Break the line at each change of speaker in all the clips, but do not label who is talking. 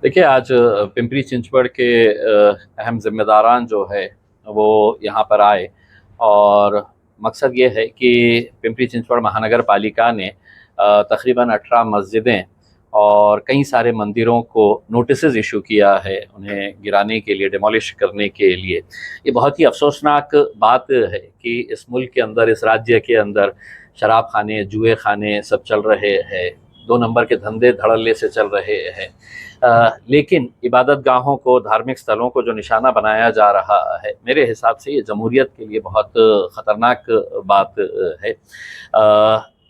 देखिए, आज पिंपरी चिंचवड़ के अहम जिम्मेदारान जो है वो यहाँ पर आए और मकसद ये है कि पिंपरी चिंचवड़ महानगर पालिका ने तकरीबन 18 मस्जिदें और कई सारे मंदिरों को नोटिसेस इशू किया है उन्हें गिराने के लिए, डिमोलिश करने के लिए। ये बहुत ही अफसोसनाक बात है कि इस मुल्क के अंदर, इस राज्य के अंदर शराब खाने, जुए खाने सब चल रहे हैं, 2 नंबर के धंधे धड़ल्ले से चल रहे हैं। लेकिन इबादत गाहों को, धार्मिक स्थलों को जो निशाना बनाया जा रहा है, मेरे हिसाब से ये जमहूरियत के लिए बहुत ख़तरनाक बात है।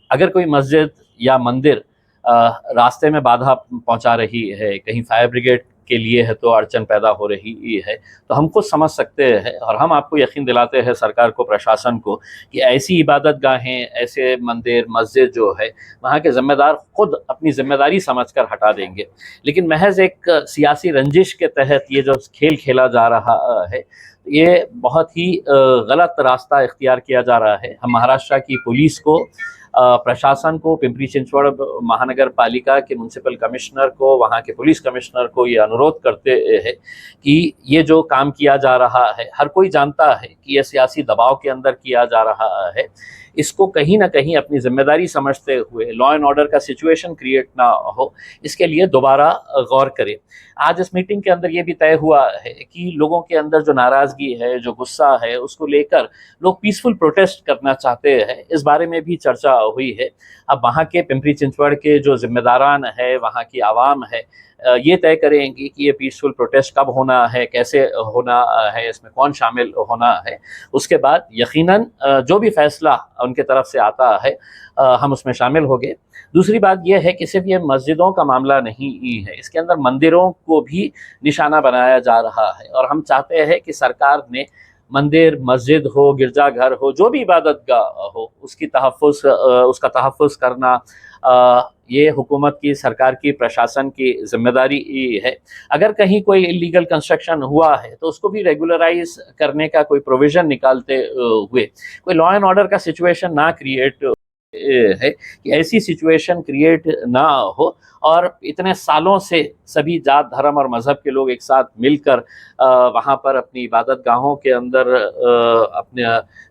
अगर कोई मस्जिद या मंदिर रास्ते में बाधा पहुंचा रही है, कहीं फायर ब्रिगेड के लिए है तो अड़चन पैदा हो रही है, तो हम खुद समझ सकते हैं और हम आपको यकीन दिलाते हैं, सरकार को, प्रशासन को, कि ऐसी इबादत गाहें, ऐसे मंदिर, मस्जिद जो है, वहाँ के ज़िम्मेदार खुद अपनी ज़िम्मेदारी समझकर हटा देंगे। लेकिन महज एक सियासी रंजिश के तहत ये जो खेल खेला जा रहा है, ये बहुत ही गलत रास्ता इख्तियार किया जा रहा है। हम महाराष्ट्र की पुलिस को, प्रशासन को, पिंपरी चिंचवड़ महानगर पालिका के म्यूनसिपल कमिश्नर को, वहाँ के पुलिस कमिश्नर को ये अनुरोध करते हैं कि ये जो काम किया जा रहा है, हर कोई जानता है कि ये सियासी दबाव के अंदर किया जा रहा है। इसको कहीं ना कहीं अपनी जिम्मेदारी समझते हुए लॉ एंड ऑर्डर का सिचुएशन क्रिएट ना हो, इसके लिए दोबारा गौर करें। आज इस मीटिंग के अंदर ये भी तय हुआ है कि लोगों के अंदर जो नाराज़गी है, जो गुस्सा है, उसको लेकर लोग पीसफुल प्रोटेस्ट करना चाहते हैं, इस बारे में भी चर्चा हुई है। अब वहाँ के पिंपरी चिंचवड़ के जो जिम्मेदारान है, वहाँ की आवाम है, ये तय करेंगी कि ये पीसफुल प्रोटेस्ट कब होना है, कैसे होना है, इसमें कौन शामिल होना है। उसके बाद यकीनन जो भी फैसला उनके तरफ से आता है हम उसमें शामिल होंगे। दूसरी बात यह है कि सिर्फ ये मस्जिदों का मामला नहीं है, इसके अंदर मंदिरों को भी निशाना बनाया जा रहा है और हम चाहते हैं कि सरकार ने मंदिर, मस्जिद हो, गिरजाघर हो, जो भी इबादत गाह हो, उसका तहफ़्फ़ुज़ करना ये हुकूमत की, सरकार की, प्रशासन की जिम्मेदारी है। अगर कहीं कोई इलीगल कंस्ट्रक्शन हुआ है तो उसको भी रेगुलराइज करने का कोई प्रोविज़न निकालते हुए कोई लॉ एंड ऑर्डर का सिचुएशन ना क्रिएट है, कि ऐसी सिचुएशन क्रिएट ना हो और इतने सालों से सभी जात, धर्म और मज़हब के लोग एक साथ मिलकर वहाँ पर अपनी इबादत गाहों के अंदर अपने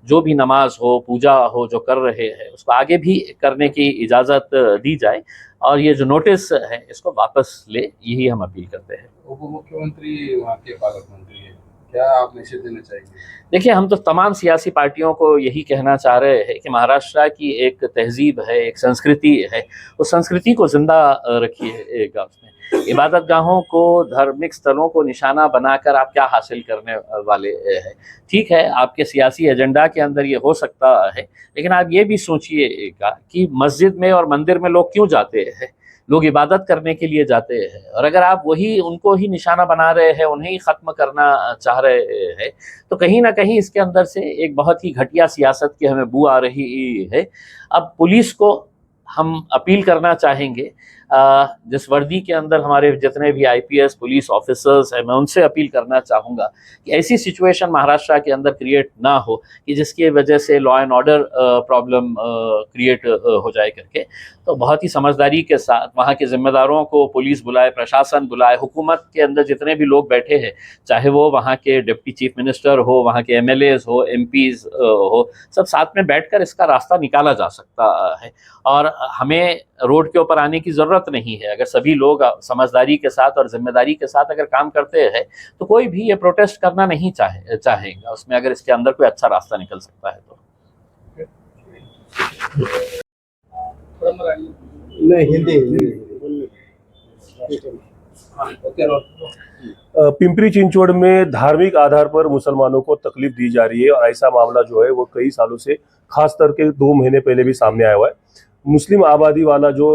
जो भी नमाज हो, पूजा हो, जो कर रहे हैं, उसको आगे भी करने की इजाज़त दी जाए और ये जो नोटिस है इसको वापस ले, यही हम अपील करते हैं।
उप मुख्यमंत्री वहाँ के पालक मंत्री है, क्या आप मैसेज देना चाहेंगे?
देखिए, हम तो तमाम सियासी पार्टियों को यही कहना चाह रहे हैं कि महाराष्ट्र की एक तहजीब है, एक संस्कृति है, उस संस्कृति को ज़िंदा रखिएगा। उसमें इबादत गाहों को, धार्मिक स्थलों को निशाना बनाकर आप क्या हासिल करने वाले हैं? ठीक है, आपके सियासी एजेंडा के अंदर ये हो सकता है, लेकिन आप ये भी सोचिएगा कि मस्जिद में और मंदिर में लोग क्यों जाते हैं? लोग इबादत करने के लिए जाते हैं और अगर आप वही उनको ही निशाना बना रहे हैं, उन्हें ही ख़त्म करना चाह रहे हैं, तो कहीं ना कहीं इसके अंदर से एक बहुत ही घटिया सियासत की हमें बू आ रही है। अब पुलिस को हम अपील करना चाहेंगे, जिस वर्दी के अंदर हमारे जितने भी आईपीएस पुलिस ऑफिसर्स हैं, मैं उनसे अपील करना चाहूँगा कि ऐसी सिचुएशन महाराष्ट्र के अंदर क्रिएट ना हो कि जिसकी वजह से law and order problem create हो जाए करके। तो बहुत ही समझदारी के साथ वहाँ के ज़िम्मेदारों को पुलिस बुलाए, प्रशासन बुलाए, हुकूमत के अंदर जितने भी लोग बैठे हैं, चाहे वो वहाँ के डिप्टी चीफ मिनिस्टर हो, वहाँ के एमएलएज हो, एमपीज़ हो, सब साथ में बैठकर इसका रास्ता निकाला जा सकता है और हमें रोड के ऊपर आने की ज़रूरत नहीं है। अगर सभी लोग समझदारी के साथ और जिम्मेदारी के साथ अगर काम करते हैं तो कोई भी ये प्रोटेस्ट करना नहीं चाहेगा उसमें, अगर इसके अंदर कोई अच्छा रास्ता निकल सकता है तो।
नहीं, हिंदी। पिंपरी चिंचवड़ में धार्मिक आधार पर मुसलमानों को तकलीफ दी जा रही है और ऐसा मामला जो है वो कई सालों से, खास करके 2 महीने पहले भी सामने आया हुआ है। मुस्लिम आबादी वाला जो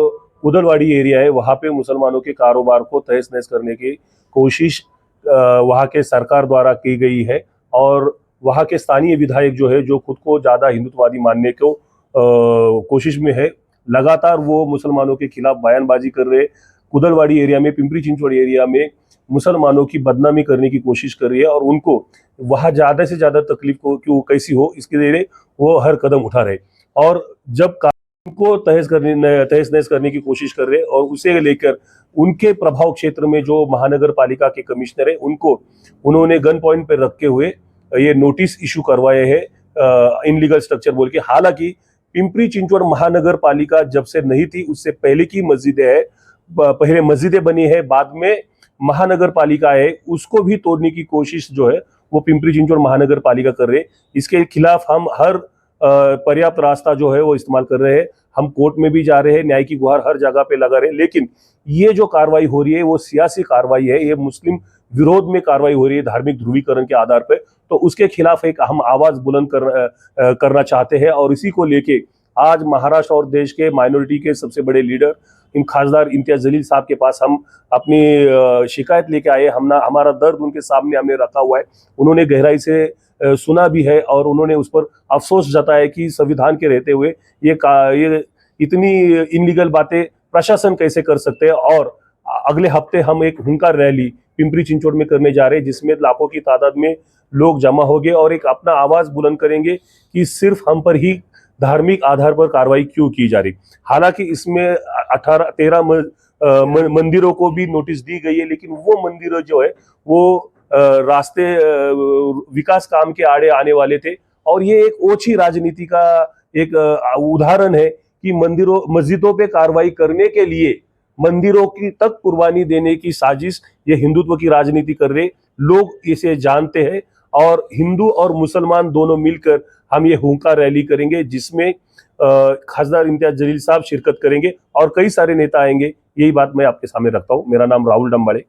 कुदलवाड़ी एरिया है, वहाँ पे मुसलमानों के कारोबार को तहस नहस करने की कोशिश वहाँ के सरकार द्वारा की गई है। और वहाँ के स्थानीय विधायक जो है, जो खुद को ज़्यादा हिंदुत्ववादी मानने को कोशिश में है, लगातार वो मुसलमानों के खिलाफ बयानबाजी कर रहे हैं। कुदलवाड़ी एरिया में, पिंपरी चिंचवड़ एरिया में मुसलमानों की बदनामी करने की कोशिश कर रही है और उनको वहाँ ज़्यादा से ज़्यादा तकलीफ को क्यों कैसी हो इसके लिए वो हर कदम उठा रहे। और जब को तहस नहस करने की कोशिश कर रहे और उसे लेकर उनके प्रभाव क्षेत्र में जो महानगर पालिका के कमिश्नर है उनको उन्होंने गन पॉइंट पर रखे हुए ये नोटिस इशू करवाए हैं इनलीगल स्ट्रक्चर बोल के। हालांकि पिंपरी चिंचवड़ महानगर पालिका जब से नहीं थी उससे पहले की मस्जिदें है, पहले मस्जिदें बनी है, बाद में महानगर पालिका है, उसको भी तोड़ने की कोशिश जो है वो पिंपरी चिंचवड़ महानगर पालिका कर रहे हैं। इसके खिलाफ हम हर पर्याप्त रास्ता जो है वो इस्तेमाल कर रहे हैं। हम कोर्ट में भी जा रहे हैं, न्याय की गुहार हर जगह पे लगा रहे हैं, लेकिन ये जो कार्रवाई हो रही है वो सियासी कार्रवाई है, ये मुस्लिम विरोध में कार्रवाई हो रही है धार्मिक ध्रुवीकरण के आधार पर। तो उसके खिलाफ एक हम आवाज बुलंद करना चाहते हैं और इसी को लेके आज महाराष्ट्र और देश के माइनॉरिटी के सबसे बड़े लीडर खासदार इम्तियाज जलील साहब के पास हम अपनी शिकायत लेके आए। हमारा दर्द उनके सामने हमने रखा हुआ है। उन्होंने गहराई से सुना भी है और उन्होंने उस पर अफसोस जताया कि संविधान के रहते हुए ये इतनी इनलीगल बातें प्रशासन कैसे कर सकते हैं। और अगले हफ्ते हम एक हुंकार रैली पिंपरी चिंचवड़ में करने जा रहे हैं जिसमें लाखों की तादाद में लोग जमा होंगे और एक अपना आवाज बुलंद करेंगे कि सिर्फ हम पर ही धार्मिक आधार पर कार्रवाई क्यों की जा रही। हालांकि इसमें 13 मंदिरों को भी नोटिस दी गई है, लेकिन वो मंदिर जो है वो रास्ते विकास काम के आड़े आने वाले थे और ये एक ओछी राजनीति का एक उदाहरण है कि मस्जिदों पे कार्रवाई करने के लिए मंदिरों की तक कुर्बानी देने की साजिश ये हिंदुत्व की राजनीति कर रहे लोग इसे जानते हैं। और हिंदू और मुसलमान दोनों मिलकर हम ये हुंकार रैली करेंगे जिसमें खासदार इम्तियाज जलील साहब शिरकत करेंगे और कई सारे नेता आएंगे। यही बात मैं आपके सामने रखता हूँ। मेरा नाम राहुल डंबाड़े।